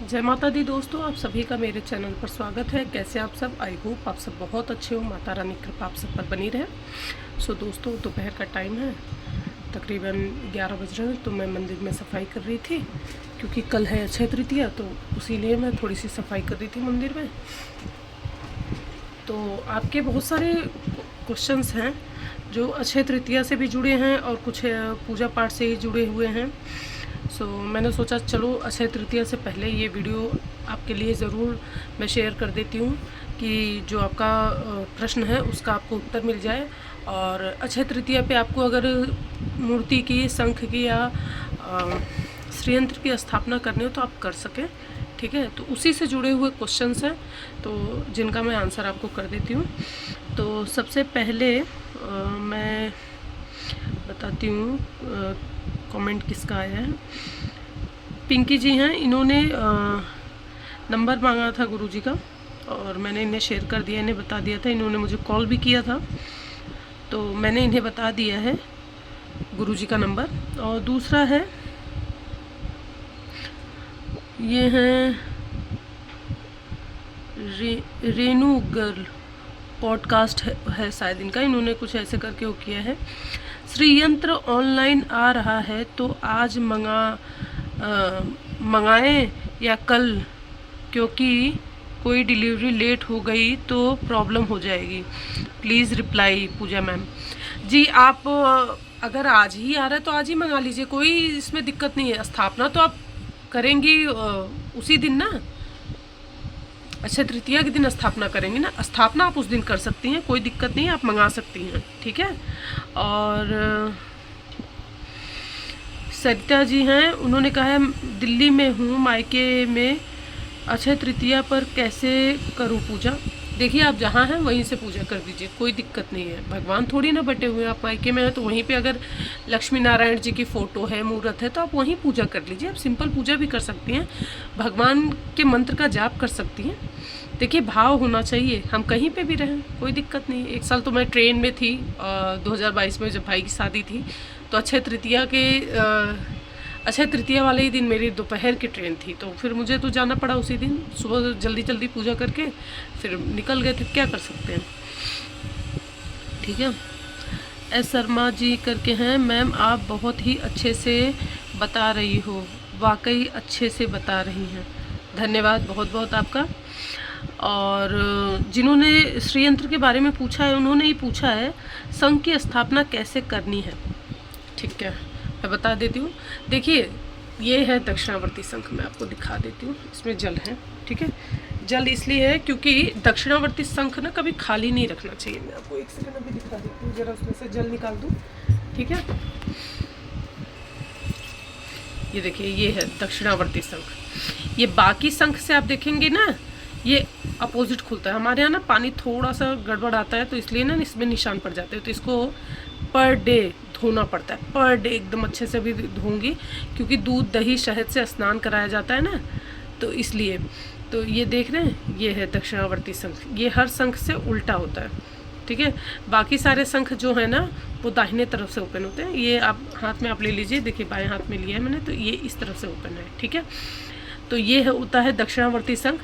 जय माता दी दोस्तों, आप सभी का मेरे चैनल पर स्वागत है। कैसे आप सब? आई होप आप सब बहुत अच्छे हो। माता रानी की कृपा आप सब पर बनी रहे। सो दोस्तों, दोपहर का टाइम है, तकरीबन 11 बज रहे हैं। तो मैं मंदिर में सफाई कर रही थी क्योंकि कल है अक्षय तृतीया, तो उसीलिए मैं थोड़ी सी सफाई कर रही थी मंदिर में। तो आपके बहुत सारे क्वेश्चंस हैं जो अक्षय तृतीया से भी जुड़े हैं और कुछ पूजा पाठ से ही जुड़े हुए हैं। सो मैंने सोचा चलो अक्षय तृतीया से पहले ये वीडियो आपके लिए ज़रूर मैं शेयर कर देती हूँ कि जो आपका प्रश्न है उसका आपको उत्तर मिल जाए। और अक्षय तृतीया पे आपको अगर मूर्ति की, शंख की या श्रीयंत्र की स्थापना करनी हो तो आप कर सकें, ठीक है। तो उसी से जुड़े हुए क्वेश्चंस हैं तो जिनका मैं आंसर आपको कर देती हूँ। तो सबसे पहले मैं बताती हूँ कमेंट किसका आया है। पिंकी जी हैं, इन्होंने नंबर मांगा था गुरुजी का और मैंने इन्हें शेयर कर दिया, इन्हें बता दिया था। इन्होंने मुझे कॉल भी किया था तो मैंने इन्हें बता दिया है गुरुजी का नंबर। और दूसरा है, ये हैं रेनू गर्ल, पॉडकास्ट है शायद इनका। इन्होंने कुछ ऐसे करके वो किया है, श्रीयंत्र ऑनलाइन आ रहा है तो आज मंगाएं या कल, क्योंकि कोई डिलीवरी लेट हो गई तो प्रॉब्लम हो जाएगी। Please reply. पूजा मैम जी, आप अगर आज ही आ रहा है तो आज ही मंगा लीजिए, कोई इसमें दिक्कत नहीं है। स्थापना तो आप करेंगी उसी दिन ना, अक्षय तृतीया के दिन स्थापना करेंगी ना। स्थापना आप उस दिन कर सकती हैं, कोई दिक्कत नहीं है, आप मंगा सकती हैं, ठीक है। और सरिता जी हैं, उन्होंने कहा है दिल्ली में हूँ, मायके में अक्षय तृतीया पर कैसे करूँ पूजा। देखिए, आप जहाँ हैं वहीं से पूजा कर दीजिए, कोई दिक्कत नहीं है। भगवान थोड़ी ना बटे हुए हैं, आप मायके में हैं तो वहीं पे अगर लक्ष्मी नारायण जी की फ़ोटो है, मूर्त है, तो आप वहीं पूजा कर लीजिए। आप सिंपल पूजा भी कर सकती हैं, भगवान के मंत्र का जाप कर सकती हैं। देखिए, भाव होना चाहिए, हम कहीं पे भी रहें, कोई दिक्कत नहीं। एक साल तो मैं ट्रेन में थी 2022 में, जब भाई की शादी थी, तो अक्षय तृतीया वाले ही दिन मेरी दोपहर की ट्रेन थी, तो फिर मुझे तो जाना पड़ा उसी दिन। सुबह जल्दी जल्दी पूजा करके फिर निकल गए थे, क्या कर सकते हैं, ठीक है। एस शर्मा जी करके हैं, मैम आप बहुत ही अच्छे से बता रही हो, वाकई अच्छे से बता रही हैं, धन्यवाद बहुत बहुत आपका। और जिन्होंने श्रीयंत्र के बारे में पूछा है, उन्होंने ही पूछा है शंख की स्थापना कैसे करनी है, ठीक है, मैं बता देती हूँ। देखिए, ये है दक्षिणावर्ती शंख, मैं आपको दिखा देती हूँ। इसमें जल है, ठीक है। जल इसलिए है क्योंकि दक्षिणावर्ती शंख ना कभी खाली नहीं रखना चाहिए। मैं आपको एक सेकंड अभी दिखा देती हूँ, जरा उसमें से जल निकाल दूँ, ठीक है। ये देखिए, ये है दक्षिणावर्ती शंख। ये बाकी शंख से आप देखेंगे ना, ये अपोजिट खुलता है। हमारे यहाँ ना पानी थोड़ा सा गड़बड़ आता है तो इसलिए ना इसमें निशान पड़ जाते हैं, तो इसको पर डे धोना पड़ता है। पर डे एकदम अच्छे से भी धोऊंगी क्योंकि दूध, दही, शहद से स्नान कराया जाता है ना, तो इसलिए। तो ये देख रहे हैं, ये है दक्षिणावर्ती शंख। ये हर शंख से उल्टा होता है, ठीक है। बाकी सारे शंख जो है ना वो दाहिने तरफ से ओपन होते हैं। ये आप हाथ में आप ले लीजिए, देखिए बाएं हाथ में लिया है मैंने, तो ये इस तरफ से ओपन है, ठीक है। तो ये है होता है दक्षिणावर्ती शंख।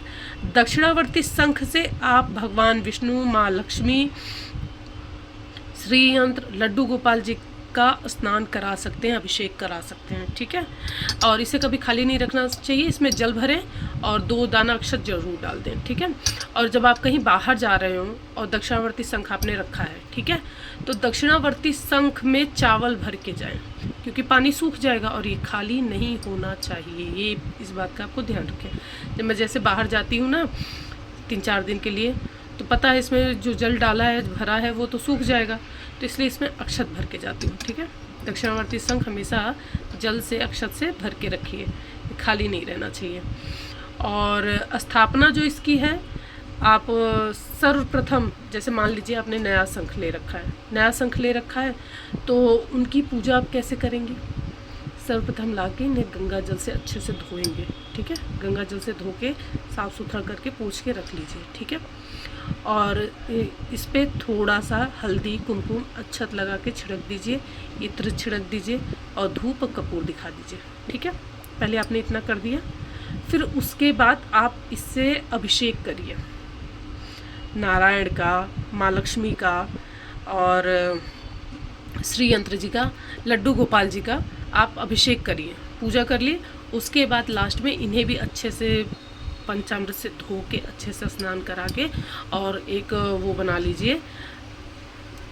दक्षिणावर्ती शंख से आप भगवान विष्णु, माँ लक्ष्मी, श्रीयंत्र, लड्डू गोपाल जी का स्नान करा सकते हैं, अभिषेक करा सकते हैं, ठीक है। और इसे कभी खाली नहीं रखना चाहिए, इसमें जल भरें और 2 दाना अक्षत जरूर डाल दें, ठीक है। और जब आप कहीं बाहर जा रहे हो और दक्षिणावर्ती शंख आपने रखा है, ठीक है, तो दक्षिणावर्ती शंख में चावल भर के जाएं क्योंकि पानी सूख जाएगा और ये खाली नहीं होना चाहिए। ये इस बात का आपको ध्यान रखें। जब मैं जैसे बाहर जाती हूँ ना 3-4 दिन के लिए, तो पता है इसमें जो जल डाला है, भरा है, वो तो सूख जाएगा, तो इसलिए इसमें अक्षत भर के जाती हूँ, ठीक है। दक्षिणावर्ती शंख हमेशा जल से, अक्षत से भर के रखिए, खाली नहीं रहना चाहिए। और स्थापना जो इसकी है, आप सर्वप्रथम, जैसे मान लीजिए आपने नया शंख ले रखा है, तो उनकी पूजा आप कैसे करेंगी। सर्वप्रथम लाके इन्हें गंगा जल से अच्छे से धोएंगे, ठीक है। गंगा जल से धो के साफ़ सुथरा करके पोंछ के रख लीजिए, ठीक है। और इस पर थोड़ा सा हल्दी, कुमकुम, अक्षत लगा के छिड़क दीजिए, इत्र छिड़क दीजिए और धूप कपूर दिखा दीजिए, ठीक है। पहले आपने इतना कर दिया, फिर उसके बाद आप इससे अभिषेक करिए, नारायण का, माँ लक्ष्मी का और श्री यंत्र जी का, लड्डू गोपाल जी का आप अभिषेक करिए, पूजा कर लिए। उसके बाद लास्ट में इन्हें भी अच्छे से पंचामृत से धो के अच्छे से स्नान करा के और एक वो बना लीजिए,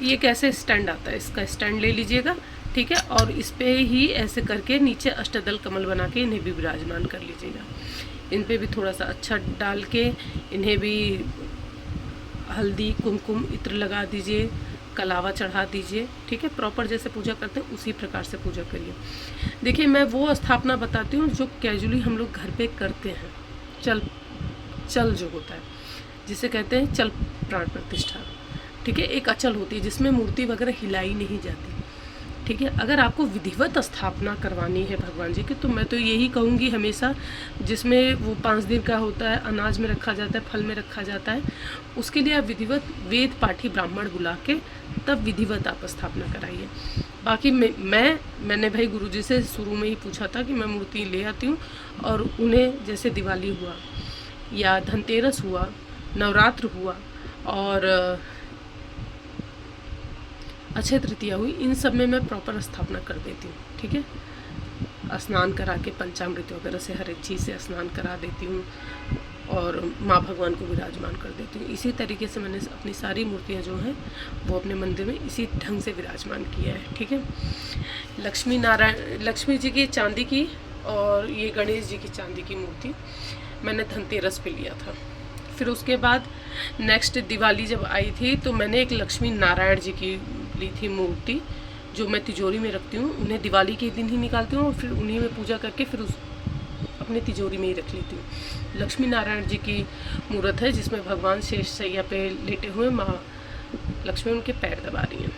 ये कैसे स्टैंड आता है, इसका स्टैंड ले लीजिएगा, ठीक है। और इस पे ही ऐसे करके नीचे अष्टदल कमल बना के इन्हें भी विराजमान कर लीजिएगा। इन पे भी थोड़ा सा अच्छा डाल के इन्हें भी हल्दी कुमकुम इत्र लगा दीजिए, कलावा चढ़ा दीजिए, ठीक है। प्रॉपर जैसे पूजा करते हैं उसी प्रकार से पूजा करिए। देखिए मैं वो स्थापना बताती हूँ जो कैजुअली हम लोग घर पे करते हैं, चल जो होता है जिसे कहते हैं चल प्राण प्रतिष्ठा, ठीक है। एक अचल होती है जिसमें मूर्ति वगैरह हिलाई नहीं जाती, ठीक है। अगर आपको विधिवत स्थापना करवानी है भगवान जी की तो मैं तो यही कहूँगी हमेशा, जिसमें वो 5 दिन का होता है, अनाज में रखा जाता है, फल में रखा जाता है, उसके लिए आप विधिवत वेद पाठी ब्राह्मण बुला के तब विधिवत आप स्थापना कराइए। बाकी मैंने भाई गुरुजी से शुरू में ही पूछा था कि मैं मूर्ति ले आती हूँ और उन्हें जैसे दिवाली हुआ या धनतेरस हुआ, नवरात्र हुआ और अक्षय तृतीया हुई, इन सब में मैं प्रॉपर स्थापना कर देती हूँ, ठीक है। स्नान करा के पंचामृत वगैरह से हर एक चीज़ से स्नान करा देती हूँ और माँ भगवान को विराजमान कर देती हूँ। इसी तरीके से मैंने अपनी सारी मूर्तियाँ जो हैं वो अपने मंदिर में इसी ढंग से विराजमान किया है, ठीक है। लक्ष्मी जी की चांदी की और ये गणेश जी की चांदी की मूर्ति मैंने धनतेरस पे लिया था। फिर उसके बाद नेक्स्ट दिवाली जब आई थी तो मैंने एक लक्ष्मी नारायण जी की ली थी मूर्ति, जो मैं तिजोरी में रखती हूँ। उन्हें दिवाली के दिन ही निकालती हूँ और फिर उन्हीं में पूजा करके फिर अपनी तिजोरी में ही रख लेती हूँ। लक्ष्मी नारायण जी की मूर्त है जिसमें भगवान शेष सैया पे लेटे हुए माँ लक्ष्मी उनके पैर दबा रही हैं,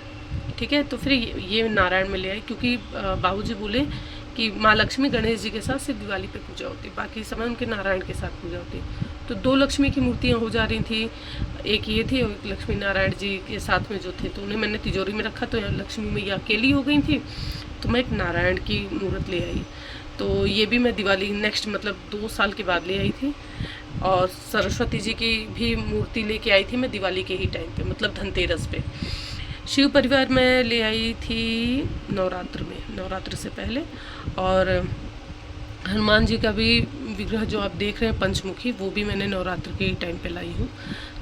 ठीक है। तो फिर ये नारायण में ले आई क्योंकि बाबूजी बोले कि माँ लक्ष्मी गणेश जी के साथ सिर्फ दिवाली पे पूजा होती है, बाकी समय उनके नारायण के साथ पूजा होती है। तो 2 लक्ष्मी की मूर्तियाँ हो जा रही थी, एक ये थी और एक लक्ष्मी नारायण जी के साथ में जो थे, तो उन्हें मैंने तिजोरी में रखा तो लक्ष्मी मैया अकेली हो गई थी, तो मैं एक नारायण की मूर्त ले आई। तो ये भी मैं दिवाली नेक्स्ट मतलब 2 साल के बाद ले आई थी। और सरस्वती जी की भी मूर्ति लेके आई थी मैं दिवाली के ही टाइम पे, मतलब धनतेरस पे। शिव परिवार में ले आई थी नवरात्र से पहले। और हनुमान जी का भी विग्रह जो आप देख रहे हैं पंचमुखी, वो भी मैंने नवरात्र के ही टाइम पे लाई हूँ।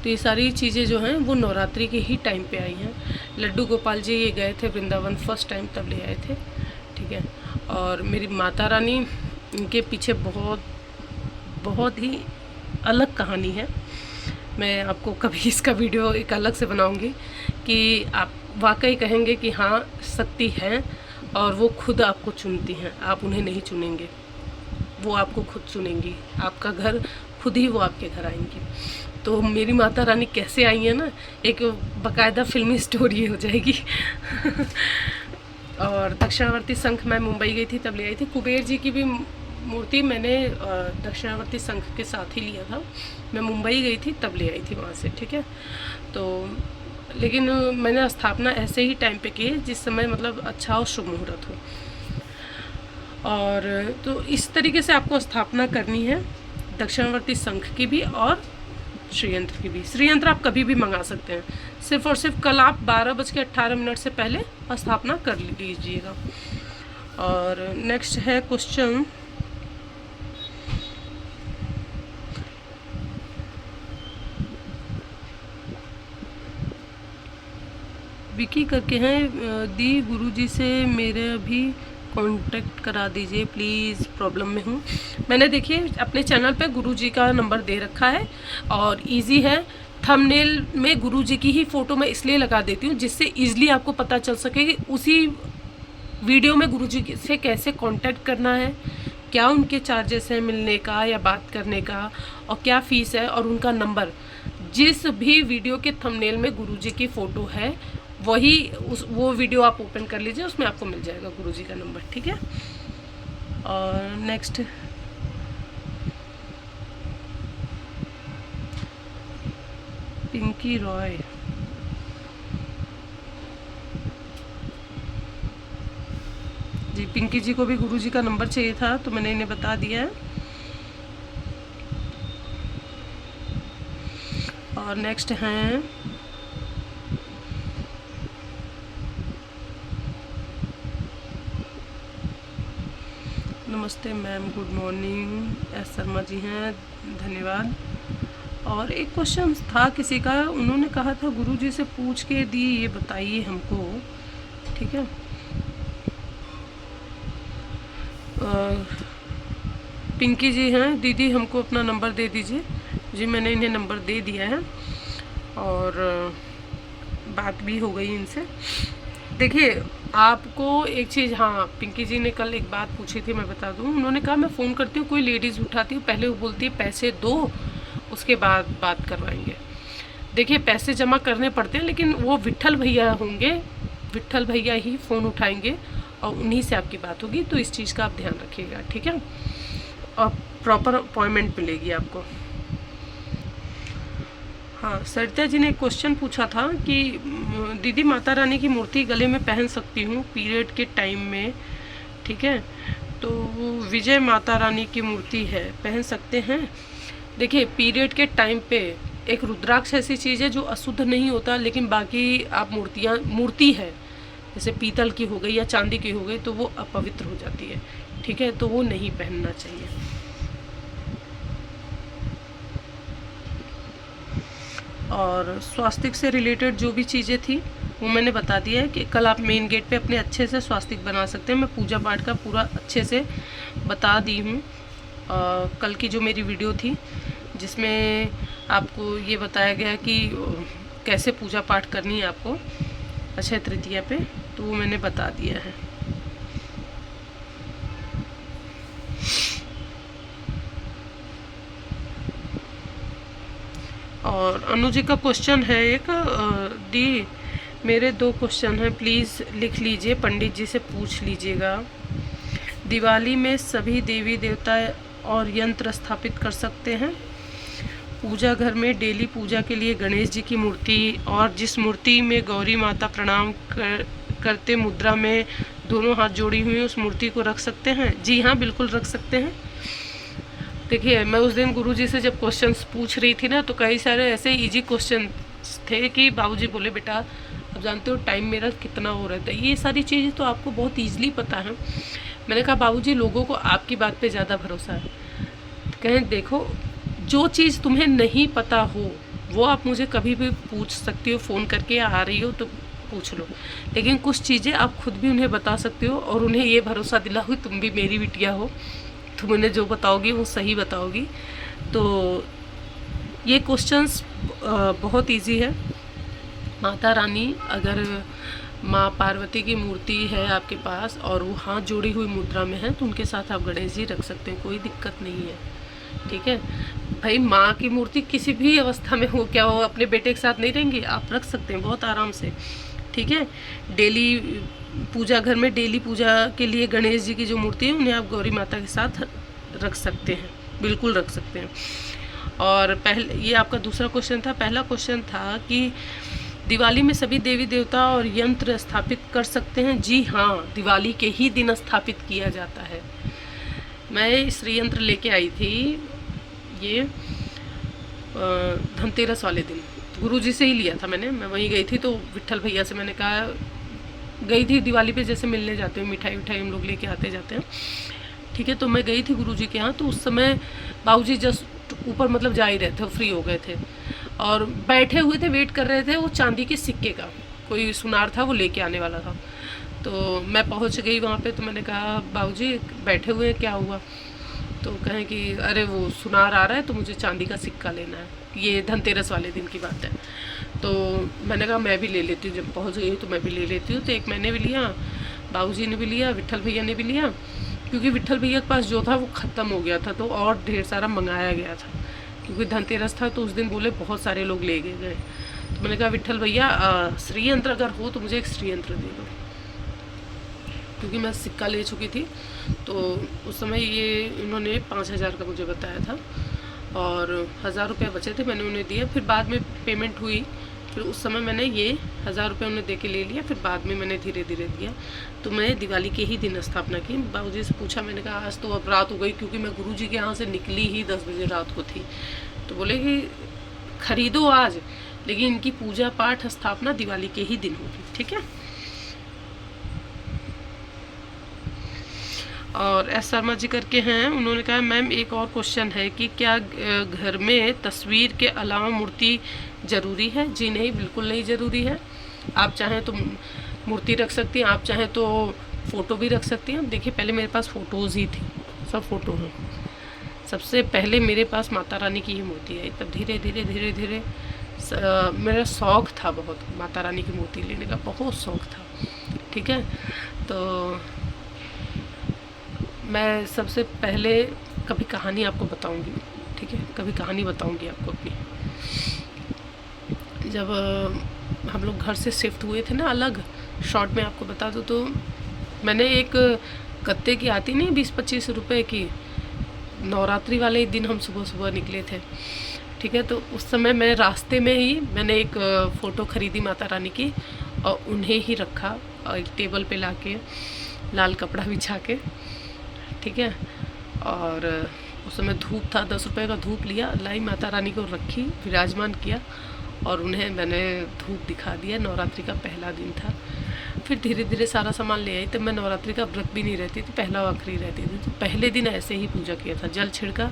तो ये सारी चीज़ें जो हैं वो नवरात्रि के ही टाइम पे आई हैं। लड्डू गोपाल जी ये गए थे वृंदावन फर्स्ट टाइम, तब ले आए थे, ठीक है। और मेरी माता रानी, इनके पीछे बहुत ही अलग कहानी है। मैं आपको कभी इसका वीडियो एक अलग से बनाऊंगी कि आप वाकई कहेंगे कि हाँ शक्ति है और वो खुद आपको चुनती हैं, आप उन्हें नहीं चुनेंगे, वो आपको खुद चुनेंगी। आपका घर खुद ही वो आपके घर आएंगी। तो मेरी माता रानी कैसे आई है ना, एक बाकायदा फिल्मी स्टोरी हो जाएगी। और दक्षिणावर्ती शंख मैं मुंबई गई थी तब ले आई थी। कुबेर जी की भी मूर्ति मैंने दक्षिणावर्ती शंख के साथ ही लिया था, मैं मुंबई गई थी तब ले आई थी वहाँ से, ठीक है। तो लेकिन मैंने स्थापना ऐसे ही टाइम पे की जिस समय मतलब अच्छा और शुभ मुहूर्त हो। और तो इस तरीके से आपको स्थापना करनी है दक्षिणावर्ती शंख की भी और श्रीयंत्र की भी। श्रीयंत्र आप कभी भी मंगा सकते हैं, सिर्फ और सिर्फ कल आप 12:18 से पहले स्थापना कर लीजिएगा। और नेक्स्ट है क्वेश्चन, विकी करके हैं, दी गुरुजी से मेरे भी कांटेक्ट करा दीजिए प्लीज़, प्रॉब्लम में हूँ। मैंने देखिए अपने चैनल पे गुरुजी का नंबर दे रखा है और इजी है। थंबनेल में गुरुजी की ही फ़ोटो मैं इसलिए लगा देती हूँ जिससे ईज़िली आपको पता चल सके कि उसी वीडियो में गुरुजी से कैसे कांटेक्ट करना है, क्या उनके चार्जेस हैं मिलने का या बात करने का, और क्या फ़ीस है, और उनका नंबर। जिस भी वीडियो के थंबनेल में गुरुजी की फ़ोटो है वो वीडियो आप ओपन कर लीजिए, उसमें आपको मिल जाएगा गुरुजी का नंबर, ठीक है। और नेक्स्ट पिंकी रॉय, जी पिंकी जी को भी गुरुजी का नंबर चाहिए था तो मैंने इन्हें बता दिया है। और नेक्स्ट हैं नमस्ते ma'am, good morning, S Sharma ji हैं, धन्यवाद। और एक क्वेश्चन था किसी का, उन्होंने कहा था गुरुजी से पूछ के दी, ये बताइए हमको, ठीक है। पिंकी जी हैं, दीदी हमको अपना नंबर दे दीजिए। जी मैंने इन्हें नंबर दे दिया है और बात भी हो गई इनसे। देखिए आपको एक चीज़, हाँ पिंकी जी ने कल एक बात पूछी थी, मैं बता दूँ। उन्होंने कहा मैं फ़ोन करती हूँ, कोई लेडीज़ उठाती हूँ, पहले वो बोलती है पैसे दो, उसके बाद बात करवाएंगे। देखिए पैसे जमा करने पड़ते हैं, लेकिन वो विट्ठल भैया होंगे, विट्ठल भैया ही फ़ोन उठाएंगे और उन्हीं से आपकी बात होगी। तो इस चीज़ का आप ध्यान रखिएगा, ठीक है। और प्रॉपर अपॉइंटमेंट मिलेगी आपको। हाँ सरिता जी ने एक क्वेश्चन पूछा था कि दीदी माता रानी की मूर्ति गले में पहन सकती हूँ पीरियड के टाइम में, ठीक है। तो विजय माता रानी की मूर्ति है, पहन सकते हैं। देखिए पीरियड के टाइम पे एक रुद्राक्ष ऐसी चीज़ है जो अशुद्ध नहीं होता, लेकिन बाकी आप मूर्ति है जैसे पीतल की हो गई या चांदी की हो गई तो वो अपवित्र हो जाती है, ठीक है, तो वो नहीं पहनना चाहिए। और स्वास्तिक से रिलेटेड जो भी चीज़ें थी वो मैंने बता दिया है कि कल आप मेन गेट पे अपने अच्छे से स्वास्तिक बना सकते हैं। मैं पूजा पाठ का पूरा अच्छे से बता दी हूँ। कल की जो मेरी वीडियो थी जिसमें आपको ये बताया गया कि कैसे पूजा पाठ करनी है आपको अक्षय तृतीया पे, तो वो मैंने बता दिया है। और अनुजी का क्वेश्चन है एक, दी मेरे 2 क्वेश्चन हैं, प्लीज़ लिख लीजिए, पंडित जी से पूछ लीजिएगा। दिवाली में सभी देवी देवता और यंत्र स्थापित कर सकते हैं। पूजा घर में डेली पूजा के लिए गणेश जी की मूर्ति और जिस मूर्ति में गौरी माता प्रणाम करते मुद्रा में दोनों हाथ जोड़ी हुई उस मूर्ति को रख सकते हैं। जी हाँ बिल्कुल रख सकते हैं। देखिए मैं उस दिन गुरुजी से जब क्वेश्चंस पूछ रही थी ना, तो कई सारे ऐसे इजी क्वेश्चन थे कि बाबूजी बोले बेटा अब जानते हो टाइम मेरा कितना हो रहा है, ये सारी चीज़ें तो आपको बहुत ईजिली पता है। मैंने कहा बाबूजी लोगों को आपकी बात पे ज़्यादा भरोसा है। कहें देखो जो चीज़ तुम्हें नहीं पता हो वो आप मुझे कभी भी पूछ सकती हो, फ़ोन करके आ रही हो तो पूछ लो, लेकिन कुछ चीज़ें आप खुद भी उन्हें बता सकते हो और उन्हें ये भरोसा दिलाओ तुम भी मेरी बिटिया हो, तुम उन्हें जो बताओगी वो सही बताओगी। तो ये क्वेश्चंस बहुत इजी है। माता रानी अगर माँ पार्वती की मूर्ति है आपके पास और वो हाथ जोड़ी हुई मुद्रा में है तो उनके साथ आप गणेश जी रख सकते हैं, कोई दिक्कत नहीं है, ठीक है भाई। माँ की मूर्ति किसी भी अवस्था में हो, क्या हो अपने बेटे के साथ नहीं रहेंगी, आप रख सकते हैं बहुत आराम से, ठीक है। डेली पूजा घर में डेली पूजा के लिए गणेश जी की जो मूर्ति है उन्हें आप गौरी माता के साथ रख सकते हैं, बिल्कुल रख सकते हैं। और पहले ये आपका दूसरा क्वेश्चन था। पहला क्वेश्चन था कि दिवाली में सभी देवी देवता और यंत्र स्थापित कर सकते हैं। जी हाँ दिवाली के ही दिन स्थापित किया जाता है। मैं श्री यंत्र लेके आई थी ये धनतेरस वाले दिन, गुरुजी से ही लिया था मैंने। मैं वहीं गई थी तो विट्ठल भैया से मैंने कहा, गई थी दिवाली पे जैसे मिलने जाते हैं, मिठाई विठाई हम लोग लेके आते जाते हैं, ठीक है। तो मैं गई थी गुरुजी के यहाँ, तो उस समय बाबूजी जस्ट ऊपर मतलब जा ही रहे थे, फ्री हो गए थे और बैठे हुए थे, वेट कर रहे थे वो चांदी के सिक्के का कोई सुनार था वो लेके आने वाला था। तो मैं पहुँच गई वहाँ पे, तो मैंने कहा बाबूजी बैठे हुए हैं क्या हुआ, तो कहें कि अरे वो सुनार आ रहा है तो मुझे चांदी का सिक्का लेना है, ये धनतेरस वाले दिन की बात है। तो मैंने कहा मैं भी ले लेती हूँ, जब पहुँच गई तो मैं भी ले लेती हूँ। तो एक मैंने भी लिया, बाबूजी ने भी लिया, विट्ठल भैया ने भी लिया, क्योंकि विट्ठल भैया के पास जो था वो ख़त्म हो गया था तो और ढेर सारा मंगाया गया था, क्योंकि धनतेरस था तो उस दिन बोले बहुत सारे लोग ले गए। तो मैंने कहा विट्ठल भैया श्री यंत्र अगर हो तो मुझे एक श्री यंत्र दे दो, क्योंकि मैं सिक्का ले चुकी थी। तो उस समय ये इन्होंने 5000 का मुझे बताया था और 1000 रुपये बचे थे, मैंने उन्हें दिया। फिर बाद में पेमेंट हुई, फिर उस समय मैंने ये 1000 रुपये उन्हें दे के ले लिया, फिर बाद में मैंने धीरे धीरे दिया। तो मैं दिवाली के ही दिन स्थापना की। बाबूजी से पूछा, मैंने कहा आज तो अब रात हो गई, क्योंकि मैं गुरुजी के यहाँ से निकली ही 10 बजे रात को थी। तो बोले कि खरीदो आज, लेकिन इनकी पूजा पाठ स्थापना दिवाली के ही दिन होगी, ठीक है। और एस शर्मा जी करके हैं, उन्होंने कहा मैम एक और क्वेश्चन है कि क्या घर में तस्वीर के अलावा मूर्ति ज़रूरी है? जी नहीं, बिल्कुल नहीं ज़रूरी है। आप चाहें तो मूर्ति रख सकती हैं, आप चाहें तो फ़ोटो भी रख सकती हैं। देखिए पहले मेरे पास फ़ोटोज़ ही थी, सब फ़ोटो हैं। सबसे पहले मेरे पास माता रानी की ही मूर्ति है, तब धीरे धीरे धीरे धीरे मेरा शौक़ था बहुत, माता रानी की मूर्ति लेने का बहुत शौक़ था, ठीक है। तो मैं सबसे पहले कभी कहानी आपको बताऊंगी, ठीक है, कभी कहानी बताऊंगी आपको अपनी। जब हम लोग घर से शिफ्ट हुए थे ना अलग, शॉर्ट में आपको बता दूँ तो मैंने एक गत्ते की आती नहीं 20-25 रुपए की, नवरात्रि वाले दिन हम सुबह सुबह निकले थे, ठीक है। तो उस समय मैं रास्ते में ही मैंने एक फ़ोटो ख़रीदी माता रानी की और उन्हें ही रखा और एक टेबल पे लाके लाल कपड़ा बिछा के, ठीक है। और उस समय धूप था, 10 रुपये का धूप लिया, लाई माता रानी को रखी, विराजमान किया और उन्हें मैंने धूप दिखा दिया। नवरात्रि का पहला दिन था। फिर धीरे धीरे सारा सामान ले आई। तब मैं नवरात्रि का व्रत भी नहीं रहती थी, पहला आखिरी रहती थी। तो पहले दिन ऐसे ही पूजा किया था, जल छिड़का,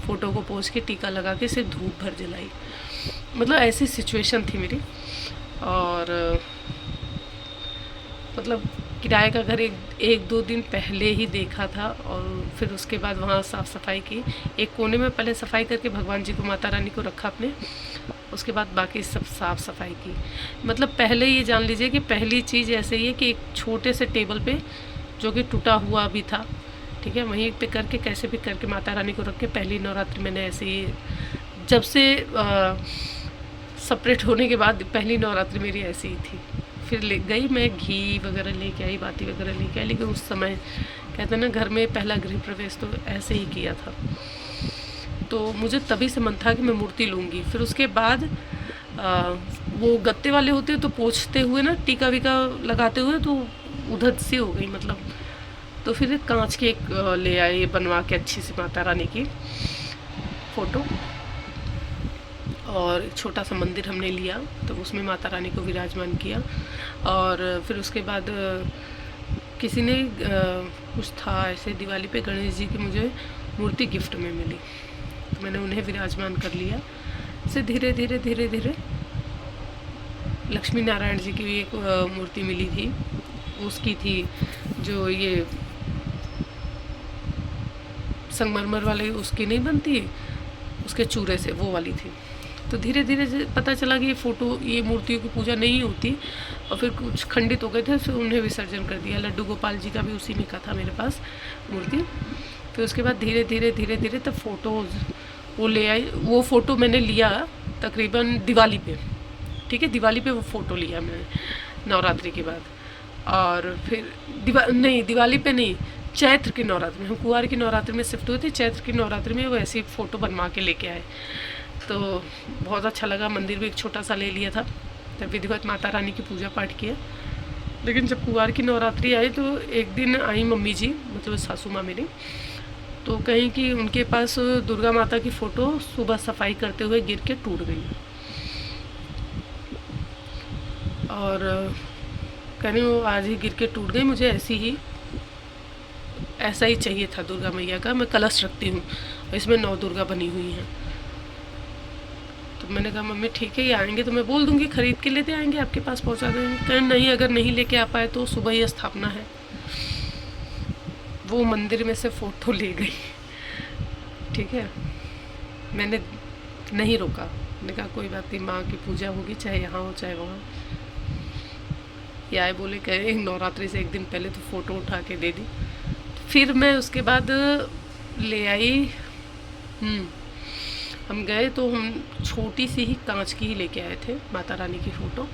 फ़ोटो को पोंछ के टीका लगा के सिर्फ धूप भर जलाई। मतलब ऐसी सिचुएशन थी मेरी। और मतलब किराए का घर एक दो दिन पहले ही देखा था और फिर उसके बाद वहाँ साफ़ सफाई की। एक कोने में पहले सफाई करके भगवान जी को, माता रानी को रखा अपने, उसके बाद बाकी सब साफ़ सफाई की। मतलब पहले ये जान लीजिए कि पहली चीज़ ऐसे ही है कि एक छोटे से टेबल पे जो कि टूटा हुआ भी था, ठीक है, वहीं पे करके कैसे भी करके माता रानी को रख के पहली नवरात्रि मैंने ऐसे ही, जब से सेपरेट होने के बाद पहली नवरात्रि मेरी ऐसी ही थी। फिर ले गई मैं घी वगैरह लेके आई, बाती वगैरह लेके आई, लेकिन उस समय कहते हैं ना घर में पहला गृह प्रवेश तो ऐसे ही किया था। तो मुझे तभी से मन था कि मैं मूर्ति लूँगी। फिर उसके बाद वो गत्ते वाले होते हैं तो पोंछते हुए ना, टीका वीका लगाते हुए तो उधर से हो गई मतलब। तो फिर कांच के एक ले आई बनवा के अच्छी सी माता रानी की फ़ोटो, और एक छोटा सा मंदिर हमने लिया तो उसमें माता रानी को विराजमान किया। और फिर उसके बाद किसी ने कुछ था ऐसे दिवाली पे गणेश जी की मुझे मूर्ति गिफ्ट में मिली, तो मैंने उन्हें विराजमान कर लिया। से धीरे धीरे धीरे धीरे लक्ष्मी नारायण जी की भी एक मूर्ति मिली थी, उसकी थी जो ये संगमरमर वाले उसकी नहीं बनती, उसके चूरे से वो वाली थी। तो धीरे धीरे पता चला कि ये मूर्तियों की पूजा नहीं होती, और फिर कुछ खंडित हो गए थे, फिर उन्हें विसर्जन कर दिया। लड्डू गोपाल जी का भी उसी में का था मेरे पास मूर्ति। फिर उसके बाद धीरे धीरे धीरे धीरे तब फ़ोटोज़ वो ले आई। वो फ़ोटो मैंने लिया तकरीबन दिवाली पे, ठीक है, दिवाली पे वो फ़ोटो लिया मैंने नवरात्रि के बाद। और फिर दिवाली पे नहीं, चैत्र की नवरात्रि में, हम कुंवार की नवरात्रि में शिफ्ट हुए थे, चैत्र की नवरात्रि में वो ऐसी फ़ोटो बनवा के लेके आए। तो बहुत अच्छा लगा। मंदिर भी एक छोटा सा ले लिया था, तब विधिवत माता रानी की पूजा पाठ किया। लेकिन जब कुंवार की नवरात्रि आई तो एक दिन आई मम्मी जी, मतलब सासू माँ मेरी, तो कहीं कि उनके पास दुर्गा माता की फ़ोटो सुबह सफाई करते हुए गिर के टूट गई। और कहीं वो आज ही गिर के टूट गई। मुझे ऐसा ही चाहिए था दुर्गा मैया का। मैं कलश रखती हूँ, इसमें 9 दुर्गा बनी हुई हैं। तो मैंने कहा मम्मी ठीक है, ये आएंगे तो मैं बोल दूँगी खरीद के लेते आएंगे, आपके पास पहुँचा देंगे। कहीं नहीं, अगर नहीं लेके आ पाए तो सुबह ही स्थापना है। वो मंदिर में से फ़ोटो ले गई, ठीक है। मैंने नहीं रोका, मैंने कहा कोई बात नहीं, माँ की पूजा होगी, चाहे यहाँ हो चाहे वहाँ। ये आए बोले कहे नवरात्रि से एक दिन पहले तो फ़ोटो उठा के दे दी। फिर मैं उसके बाद ले आई। हम गए तो हम छोटी सी ही कांच की ही लेके आए थे माता रानी की फ़ोटो,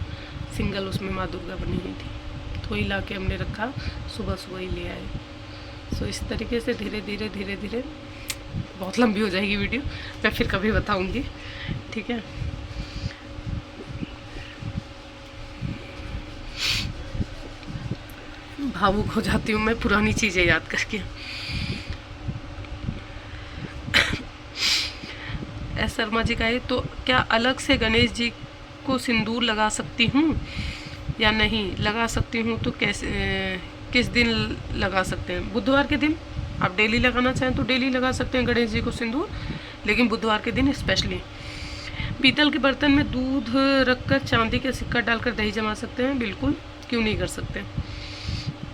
सिंगल, उसमें माँ दुर्गा बनी हुई थी। तो ही ला के हमने रखा, सुबह सुबह ही ले आए। सो इस तरीके से धीरे धीरे धीरे धीरे, बहुत लंबी हो जाएगी वीडियो, मैं फिर कभी बताऊंगी, ठीक है। भावुक हो जाती हूँ मैं पुरानी चीज़ें याद करके। एस शर्मा जी का है, तो क्या अलग से गणेश जी को सिंदूर लगा सकती हूँ या नहीं? लगा सकती हूँ तो कैसे, किस दिन लगा सकते हैं? बुधवार के दिन। आप डेली लगाना चाहें तो डेली लगा सकते हैं गणेश जी को सिंदूर, लेकिन बुधवार के दिन स्पेशली। पीतल के बर्तन में दूध रखकर चांदी का सिक्का डालकर दही जमा सकते हैं? बिल्कुल, क्यों नहीं कर सकते।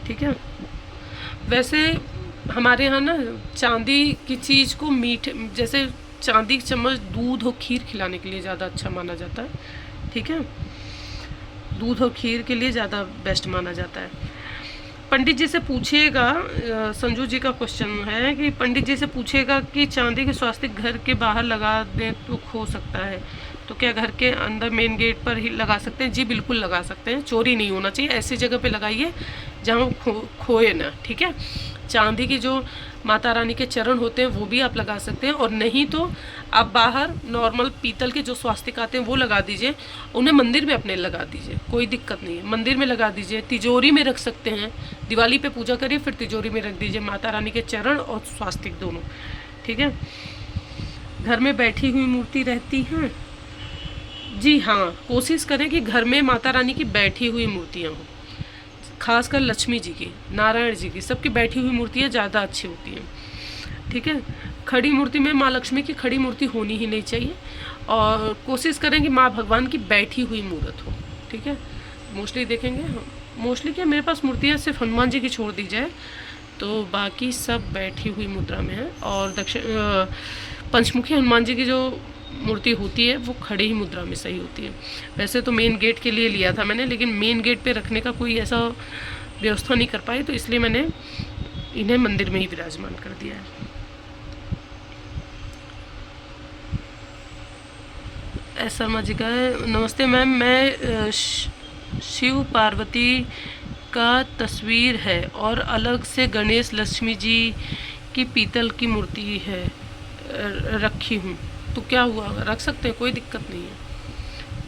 ठीक है, वैसे हमारे यहाँ ना चांदी की चीज़ को मीठे, जैसे चांदी की चम्मच दूध और खीर खिलाने के लिए ज़्यादा अच्छा माना जाता है। ठीक है, दूध और खीर के लिए ज़्यादा बेस्ट माना जाता है। पंडित जी से पूछिएगा, संजू जी का क्वेश्चन है कि पंडित जी से पूछिएगा कि चांदी के स्वास्तिक घर के बाहर लगा दें तो खो सकता है, तो क्या घर के अंदर मेन गेट पर ही लगा सकते हैं? जी बिल्कुल लगा सकते हैं, चोरी नहीं होना चाहिए। ऐसी जगह पे लगाइए जहाँ खोए ना। ठीक है, चांदी की जो माता रानी के चरण होते हैं वो भी आप लगा सकते हैं, और नहीं तो आप बाहर नॉर्मल पीतल के जो स्वास्तिक आते हैं वो लगा दीजिए, उन्हें मंदिर में अपने लगा दीजिए, कोई दिक्कत नहीं है। मंदिर में लगा दीजिए, तिजोरी में रख सकते हैं, दिवाली पे पूजा करिए फिर तिजोरी में रख दीजिए माता रानी के चरण और स्वास्तिक दोनों। ठीक है, घर में बैठी हुई मूर्ति रहती हैं? जी हाँ, कोशिश करें कि घर में माता रानी की बैठी हुई मूर्तियाँ हों, खासकर लक्ष्मी जी की, नारायण जी की, सबकी बैठी हुई मूर्तियाँ ज़्यादा अच्छी होती हैं। ठीक है, खड़ी मूर्ति में माँ लक्ष्मी की खड़ी मूर्ति होनी ही नहीं चाहिए, और कोशिश करें कि माँ भगवान की बैठी हुई मूर्त हो। ठीक है, मोस्टली देखेंगे, मोस्टली क्या मेरे पास मूर्तियाँ सिर्फ हनुमान जी की छोड़ दी जाए तो बाकी सब बैठी हुई मुद्रा में है, और पंचमुखी हनुमान जी की जो मूर्ति होती है वो खड़ी ही मुद्रा में सही होती है। वैसे तो मेन गेट के लिए लिया था मैंने, लेकिन मेन गेट पे रखने का कोई ऐसा व्यवस्था नहीं कर पाई, तो इसलिए मैंने इन्हें मंदिर में ही विराजमान कर दिया है। एस शर्मा जी का नमस्ते मैम, मैं शिव पार्वती का तस्वीर है और अलग से गणेश लक्ष्मी जी की पीतल की मूर्ति है रखी हूँ, तो क्या हुआ? रख सकते हैं, कोई दिक्कत नहीं है,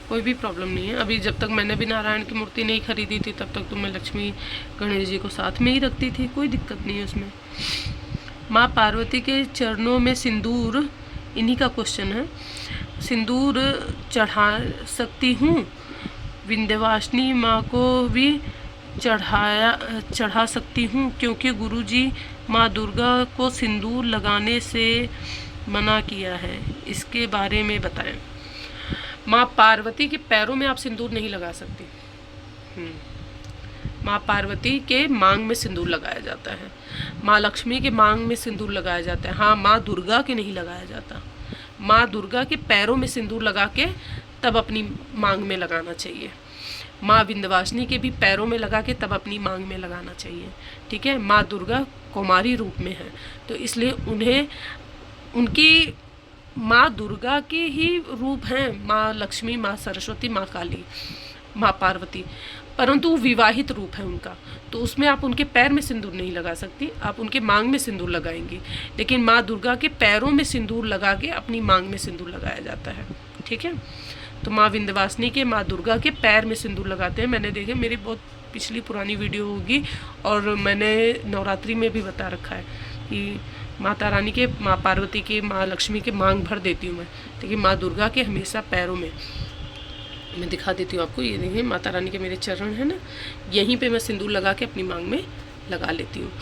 कोई भी प्रॉब्लम नहीं है। अभी जब तक मैंने भी नारायण की मूर्ति नहीं खरीदी थी तब तक तो मैं लक्ष्मी गणेश जी को साथ में ही रखती थी, कोई दिक्कत नहीं है उसमें। माँ पार्वती के चरणों में सिंदूर, इन्हीं का क्वेश्चन है, सिंदूर चढ़ा सकती हूँ? विंध्यवासिनी माँ को भी चढ़ा सकती हूँ, क्योंकि गुरुजी माँ दुर्गा को सिंदूर लगाने से मना किया है, इसके बारे में बताएं। माँ पार्वती के पैरों में आप सिंदूर नहीं लगा सकती। माँ पार्वती के मांग में सिंदूर लगाया जाता है, माँ लक्ष्मी के मांग में सिंदूर लगाया जाता है। हाँ, माँ दुर्गा के नहीं लगाया जाता। माँ दुर्गा के पैरों में सिंदूर लगा के तब अपनी मांग में लगाना चाहिए। माँ विंध्यवासिनी के भी पैरों में लगा के तब अपनी मांग में लगाना चाहिए। ठीक है, माँ दुर्गा कुमारी रूप में है, तो इसलिए उन्हें, उनकी माँ दुर्गा के ही रूप हैं, माँ लक्ष्मी, माँ सरस्वती, माँ काली, माँ पार्वती, परंतु विवाहित रूप है उनका, तो उसमें आप उनके पैर में सिंदूर नहीं लगा सकती, आप उनके मांग में सिंदूर लगाएंगी। लेकिन माँ दुर्गा के पैरों में सिंदूर लगा के अपनी मांग में सिंदूर लगाया जाता है। ठीक है, तो माँ विंध्यवासिनी के, माँ दुर्गा के पैर में सिंदूर लगाते हैं। मैंने देखे, मेरी बहुत पिछली पुरानी वीडियो होगी, और मैंने नवरात्रि में भी बता रखा है कि माता रानी के, माँ पार्वती के, माँ लक्ष्मी के मांग भर देती हूँ मैं, लेकिन माँ दुर्गा के हमेशा पैरों में। मैं दिखा देती हूँ आपको, ये देखिए माता रानी के मेरे चरण है ना, यहीं पे मैं सिंदूर लगा के अपनी मांग में लगा लेती हूँ।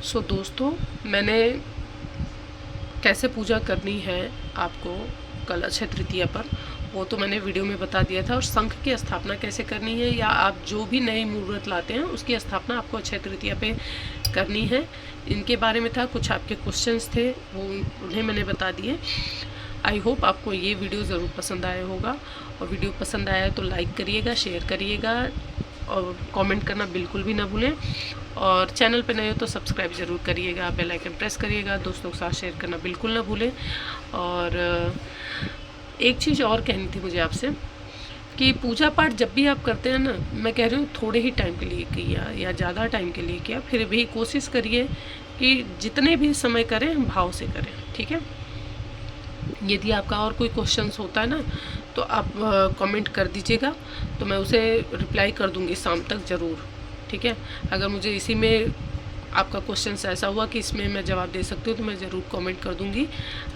सो दोस्तों, मैंने कैसे पूजा करनी है आपको कल अक्षय तृतीया पर, वो तो मैंने वीडियो में बता दिया था, और शंख की स्थापना कैसे करनी है, या आप जो भी नई मुहूर्त लाते हैं उसकी स्थापना आपको अक्षय तृतीया पे करनी है, इनके बारे में था। कुछ आपके क्वेश्चंस थे, वो उन्हें मैंने बता दिए। आई होप आपको ये वीडियो ज़रूर पसंद आया होगा, और वीडियो पसंद आया तो लाइक करिएगा, शेयर करिएगा, और कमेंट करना बिल्कुल भी ना भूलें, और चैनल पे नए हो तो सब्सक्राइब ज़रूर करिएगा, बेल आइकन प्रेस करिएगा, दोस्तों के साथ शेयर करना बिल्कुल ना भूलें। और एक चीज़ और कहनी थी मुझे आपसे कि पूजा पाठ जब भी आप करते हैं ना, मैं कह रही हूँ थोड़े ही टाइम के लिए किया या ज़्यादा टाइम के लिए किया, फिर भी कोशिश करिए कि जितने भी समय करें भाव से करें। ठीक है, यदि आपका और कोई क्वेश्चंस होता है ना तो आप कमेंट कर दीजिएगा, तो मैं उसे रिप्लाई कर दूँगी शाम तक ज़रूर। ठीक है, अगर मुझे इसी में आपका क्वेश्चन ऐसा हुआ कि इसमें मैं जवाब दे सकती हूँ तो मैं ज़रूर कमेंट कर दूँगी,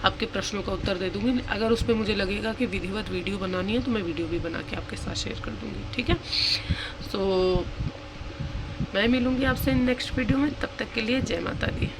आपके प्रश्नों का उत्तर दे दूँगी। अगर उस पर मुझे लगेगा कि विधिवत वीडियो बनानी है तो मैं वीडियो भी बना के आपके साथ शेयर कर दूँगी, ठीक है। तो मैं मिलूँगी आपसे नेक्स्ट वीडियो में, तब तक के लिए जय माता दी।